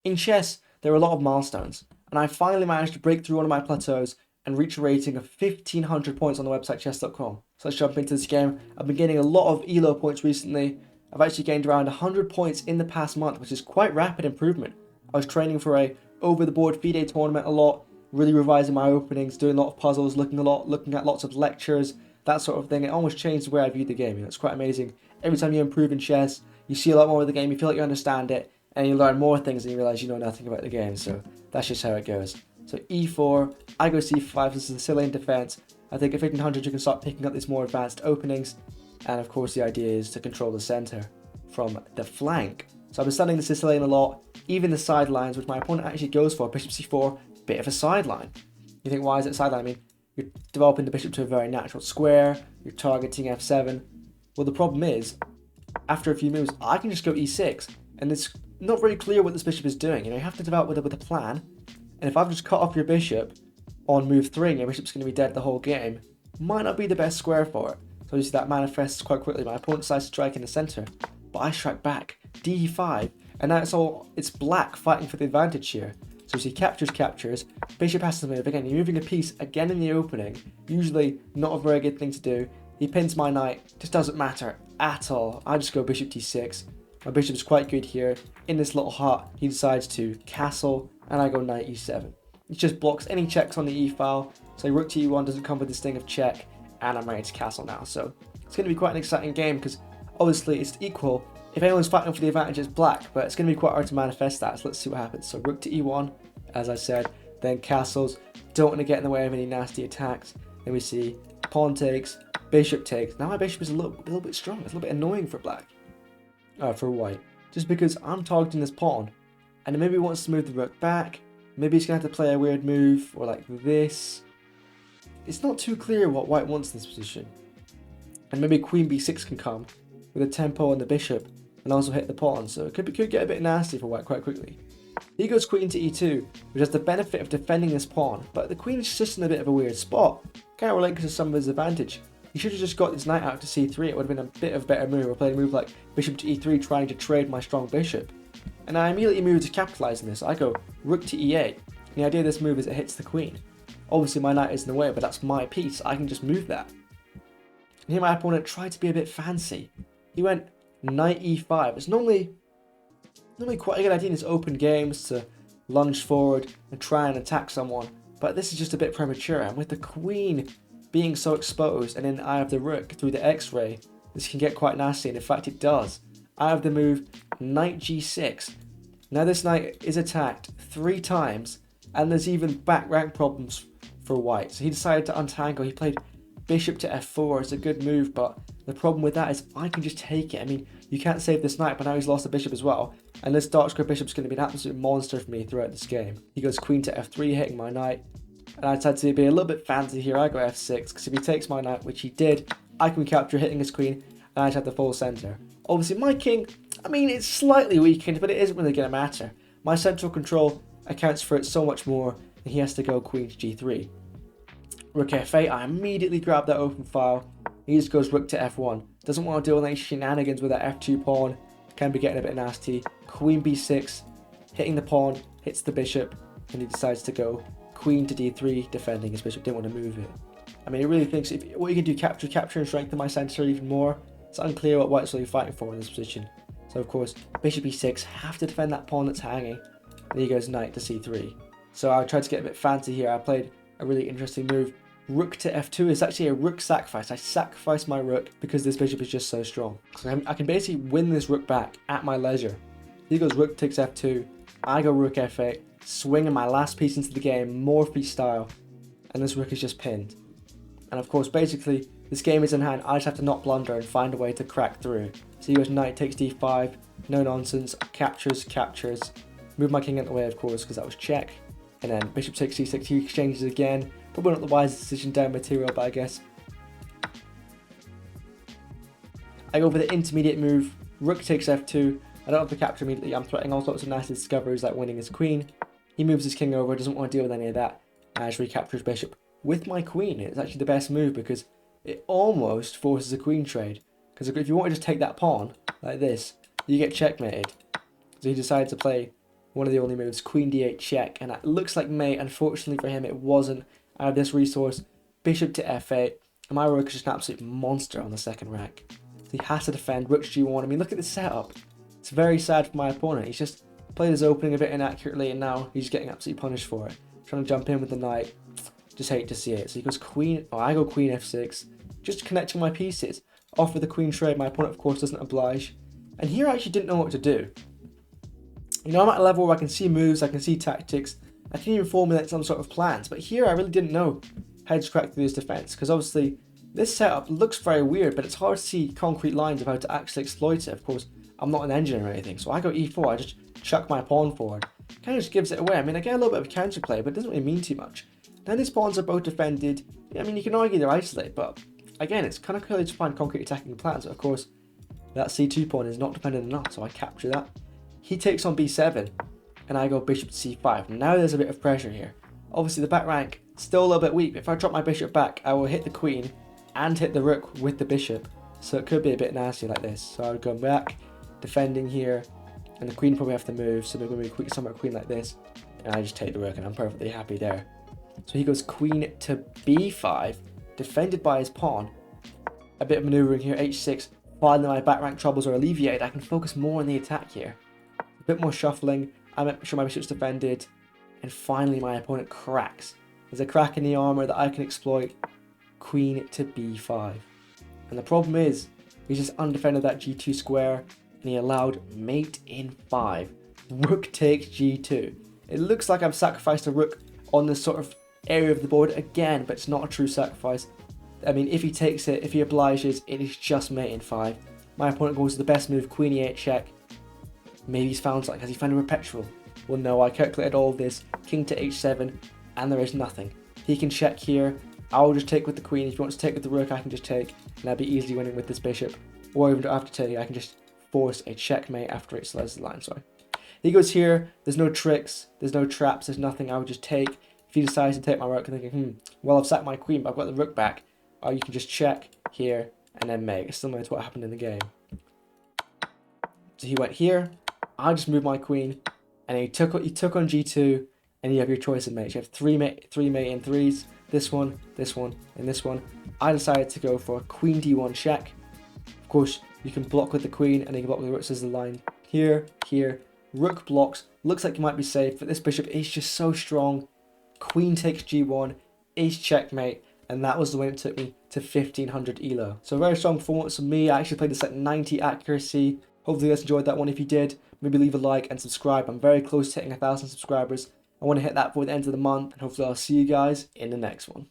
In chess, there are a lot of milestones, and I finally managed to break through one of my plateaus and reach a rating of 1500 points on the website chess.com. So let's jump into this game. I've been getting a lot of elo points recently. I've actually gained around 100 points in the past month, which is quite rapid improvement. I was training for a over-the-board FIDE tournament a lot, really revising my openings, doing a lot of puzzles, looking at lots of lectures, that sort of thing. It almost changed the way I viewed the game. It's quite amazing. Every time you improve in chess, you see a lot more of the game, you feel like you understand it, and you learn more things and you realize you know nothing about the game. So that's just how it goes. So e4, I go c5. This is a Sicilian defense. I think at 1500 you can start picking up these more advanced openings, and of course the idea is to control the center from the flank. So I've been studying the Sicilian a lot, even the sidelines, which my opponent actually goes for. Bishop c4, bit of a sideline. You think, why is it sideline? I mean, you're developing the bishop to a very natural square, you're targeting f7. Well, the problem is, after a few moves, I can just go e6, and it's not very clear what this bishop is doing. You have to develop with a plan, and if I've just cut off your bishop on move 3 and your bishop's going to be dead the whole game, might not be the best square for it. So you see that manifests quite quickly. My opponent decides to strike in the center, but I strike back, d5, and now it's black fighting for the advantage here. So you see captures, bishop has to move. Again, you're moving a piece again in the opening, usually not a very good thing to do. He pins my knight, just doesn't matter at all. I just go bishop d6. My bishop is quite good here. In this little hut, he decides to castle, and I go knight e7. It just blocks any checks on the e file, so rook to e1 doesn't come with this thing of check, and I'm ready to castle now. So it's going to be quite an exciting game, because obviously it's equal. If anyone's fighting for the advantage, it's black, but it's going to be quite hard to manifest that, so let's see what happens. So rook to e1, as I said, then castles. Don't want to get in the way of any nasty attacks. Then we see pawn takes, bishop takes. Now my bishop is a little bit strong. It's a little bit annoying for black. For white. Just because I'm targeting this pawn, and maybe he wants to move the rook back. Maybe he's going to have to play a weird move, or like this. It's not too clear what white wants in this position. And maybe queen b6 can come with a tempo on the bishop and also hit the pawn, so it could get a bit nasty for white quite quickly. He goes queen to e2, which has the benefit of defending this pawn, but the queen is just in a bit of a weird spot. Can't relate to some of his advantage. He should have just got his knight out to c3, it would have been a bit of a better move, or played a move like bishop to e3 trying to trade my strong bishop. And I immediately move to capitalise on this. I go rook to e8, and the idea of this move is it hits the queen. Obviously my knight is in the way, but that's my piece, I can just move that. And here my opponent tried to be a bit fancy. He went knight e5. It's normally quite a good idea in these open games to lunge forward and try and attack someone, but this is just a bit premature, and with the queen being so exposed and then I have the rook through the x-ray, this can get quite nasty, and in fact it does. I have the move knight g6. Now this knight is attacked 3 times, and there's even back rank problems for white, so he decided to untangle. He played bishop to f4. It's a good move, but the problem with that is I can just take it. I mean, you can't save this knight, but now he's lost the bishop as well, and this dark square bishop is going to be an absolute monster for me throughout this game. He goes queen to f3, hitting my knight, and I decided to be a little bit fancy here. I go f6, because if he takes my knight, which he did, I can capture hitting his queen, and I just have the full center. Obviously my king, I mean, it's slightly weakened, but it isn't really going to matter. My central control accounts for it so much more, and he has to go queen to g3. Rook f8, I immediately grab that open file. He just goes rook to f1. Doesn't want to deal with any shenanigans with that f2 pawn. Can be getting a bit nasty. Queen b6, hitting the pawn, hits the bishop, and he decides to go queen to d3, defending his bishop. Didn't want to move it. I mean, he really thinks what you can do, capture and strengthen my center even more. It's unclear what white's really fighting for in this position. So of course, bishop e6, have to defend that pawn that's hanging. And he goes knight to c3. So I tried to get a bit fancy here. I played a really interesting move. Rook to f2 is actually a rook sacrifice. I sacrifice my rook because this bishop is just so strong. So I can basically win this rook back at my leisure. He goes rook takes f2. I go rook f8, swinging my last piece into the game, Morphy style. And this rook is just pinned. And of course, basically, this game is in hand. I just have to not blunder and find a way to crack through. So he goes knight takes d5. No nonsense. Captures. Move my king out the way, of course, because that was check. And then bishop takes c6. He exchanges again. Probably not the wisest decision down material, but I guess. I go for the intermediate move. Rook takes f2. I don't have to capture immediately. I'm threatening all sorts of nasty discoveries like winning his queen. He moves his king over, doesn't want to deal with any of that. I just recapture his bishop with my queen. It's actually the best move because it almost forces a queen trade. Because if you want to just take that pawn like this, you get checkmated. So he decided to play one of the only moves, queen d8 check, and it looks like mate. Unfortunately for him, it wasn't. I have this resource, bishop to f8, and my rook is just an absolute monster on the second rank. So he has to defend, rook g1. I mean, look at this setup. It's very sad for my opponent. He's just played his opening a bit inaccurately, and now he's getting absolutely punished for it. Trying to jump in with the knight. Just hate to see it. So he goes queen, I go queen f6, just connecting my pieces. Off with the queen trade, my opponent of course doesn't oblige. And here I actually didn't know what to do. You know, I'm at a level where I can see moves, I can see tactics, I can even formulate some sort of plans, but here I really didn't know how to crack through this defense, because obviously this setup looks very weird, but it's hard to see concrete lines of how to actually exploit it. Of course, I'm not an engineer or anything, so I go e4, I just chuck my pawn forward. Kind of just gives it away. I mean, I get a little bit of counterplay, but it doesn't really mean too much. Now these pawns are both defended. I mean, you can argue they're isolated, but again, it's kind of clearly to find concrete attacking plans. But of course, that c2 pawn is not dependent enough, so I capture that. He takes on b7, and I go bishop to c5. Now there's a bit of pressure here. Obviously, the back rank still a little bit weak. If I drop my bishop back, I will hit the queen and hit the rook with the bishop. So it could be a bit nasty like this. So I would go back, defending here, and the queen probably have to move. So they're going to be somewhere queen like this, and I just take the rook, and I'm perfectly happy there. So he goes queen to b5, defended by his pawn. A bit of maneuvering here, h6. Finally, my back rank troubles are alleviated. I can focus more on the attack here. A bit more shuffling. I make sure my bishop's defended. And finally, my opponent cracks. There's a crack in the armor that I can exploit. Queen to b5. And the problem is, he's just undefended that g2 square, and he allowed mate in 5. Rook takes g2. It looks like I've sacrificed a rook on this sort of area of the board again, but it's not a true sacrifice. I mean, if he takes it, if he obliges, it is just mate in 5. My opponent goes to the best move, queen e8 check. Maybe he's found something. Has he found a perpetual? Well, no, I calculated all of this. King to h7, and there is nothing. He can check here. I'll just take with the queen. If he wants to take with the rook, I can just take, and I'll be easily winning with this bishop. Or even after taking, I can just force a checkmate after it slices the line. Sorry. He goes here. There's no tricks. There's no traps. There's nothing. I would just take. If he decides to take my rook, I'm thinking, well, I've sacked my queen, but I've got the rook back. Or you can just check here and then mate. It's similar to what happened in the game. So he went here. I just moved my queen, and he took on g2, and you have your choice of mates. You have three mate in 3s. This one, and this one. I decided to go for queen d1 check. Of course, you can block with the queen, and you can block with the rook as the line. Here. Rook blocks. Looks like you might be safe, but this bishop is just so strong. Queen takes g1, ace checkmate, and that was the way it took me to 1500 elo. So a very strong performance from me. I actually played this at 90 accuracy. Hopefully you guys enjoyed that one. If you did, maybe leave a like and subscribe. I'm very close to hitting 1,000 subscribers. I want to hit that before the end of the month, and hopefully I'll see you guys in the next one.